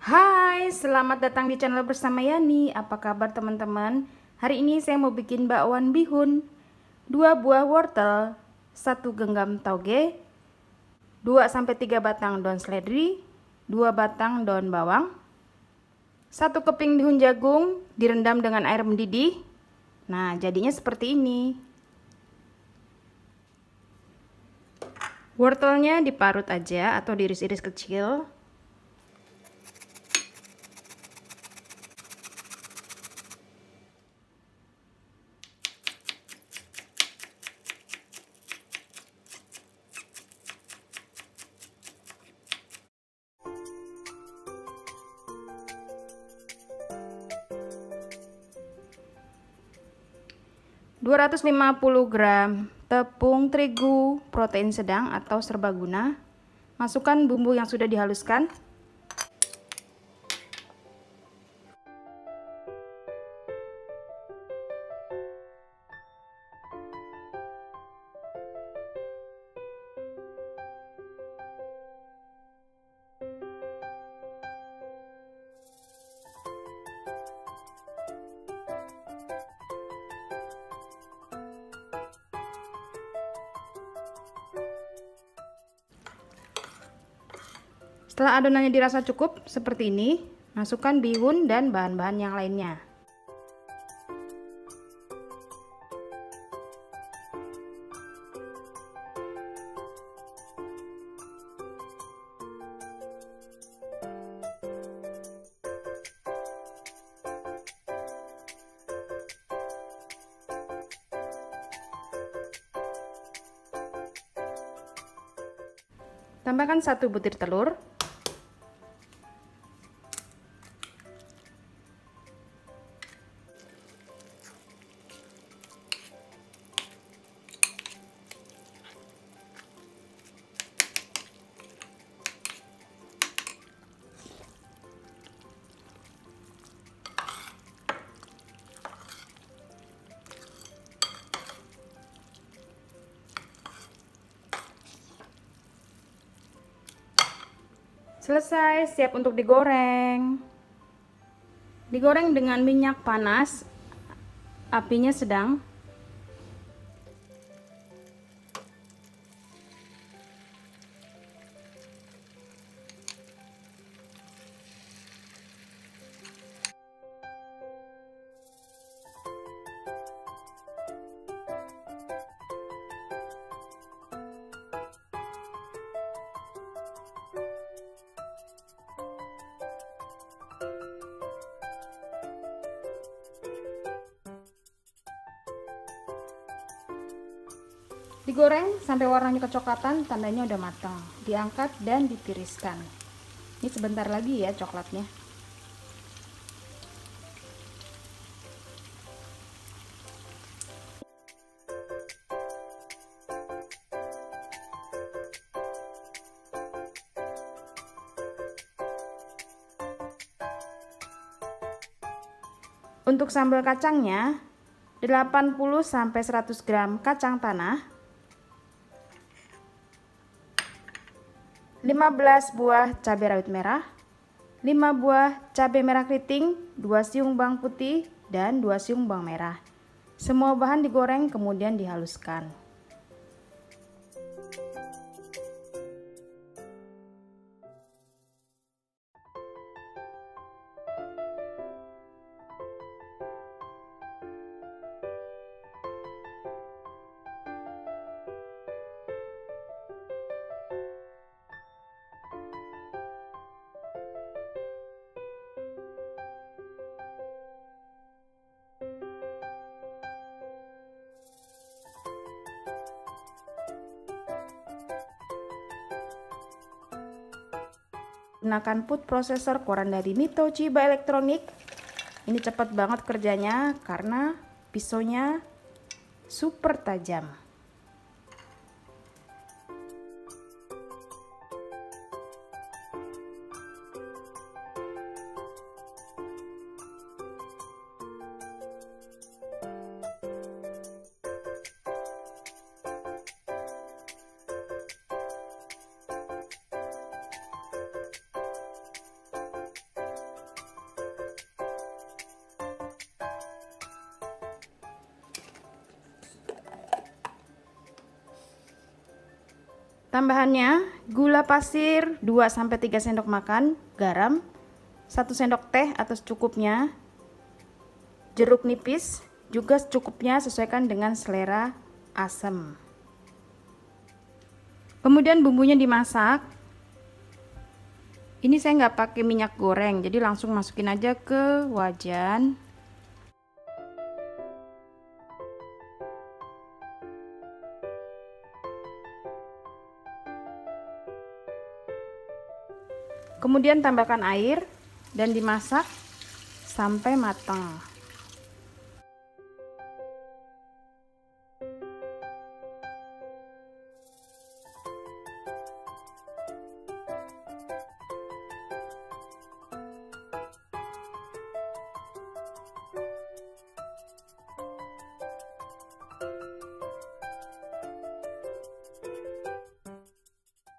Hai, selamat datang di channel bersama Yani. Apa kabar teman-teman? Hari ini saya mau bikin bakwan bihun. 2 buah wortel, 1 genggam tauge, 2-3 batang daun seledri, 2 batang daun bawang, 1 keping bihun jagung direndam dengan air mendidih. Nah, jadinya seperti ini. Wortelnya diparut aja atau diiris-iris kecil. ...250 gram tepung terigu protein sedang atau serbaguna. Masukkan bumbu yang sudah dihaluskan. Setelah adonannya dirasa cukup seperti ini, masukkan bihun dan bahan-bahan yang lainnya. Tambahkan 1 butir telur. Selesai, siap untuk digoreng. Digoreng dengan minyak panas, apinya sedang. Digoreng sampai warnanya kecoklatan, tandanya udah matang. Diangkat dan ditiriskan. Ini sebentar lagi ya coklatnya. Untuk sambal kacangnya, 80-100 gram kacang tanah, 15 buah cabai rawit merah, 5 buah cabai merah keriting, 2 siung bawang putih, dan 2 siung bawang merah. Semua bahan digoreng kemudian dihaluskan. Gunakan food processor keluaran dari Mito Chiba Elektronik. Ini cepat banget kerjanya karena pisaunya super tajam. Tambahannya gula pasir 2-3 sendok makan, garam 1 sendok teh atau secukupnya, jeruk nipis juga secukupnya, sesuaikan dengan selera asam. Kemudian bumbunya dimasak. Ini saya nggak pakai minyak goreng, jadi langsung masukin aja ke wajan. Kemudian tambahkan air dan dimasak sampai matang.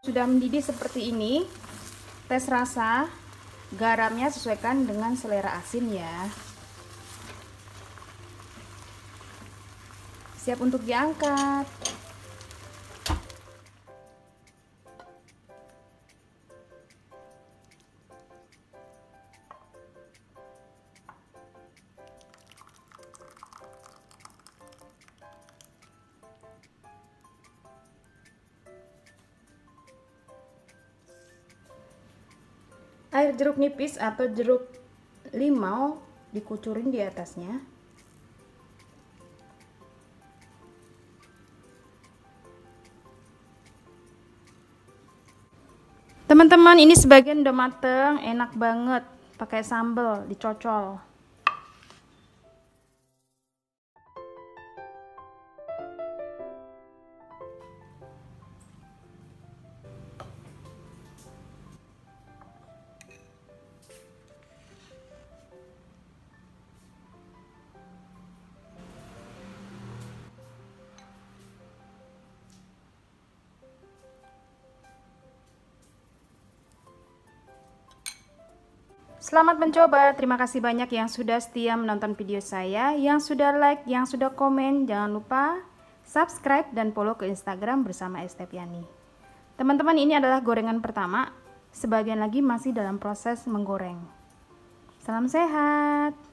Sudah mendidih seperti ini, tes rasa, garamnya sesuaikan dengan selera asin ya. Siap untuk diangkat. Air jeruk nipis atau jeruk limau dikucurin di atasnya. Teman-teman, ini sebagian udah mateng, enak banget. Pakai sambal, dicocol. Selamat mencoba, terima kasih banyak yang sudah setia menonton video saya, yang sudah like, yang sudah komen. Jangan lupa subscribe dan follow ke Instagram bersama Estepiani. Teman-teman, ini adalah gorengan pertama, sebagian lagi masih dalam proses menggoreng. Salam sehat.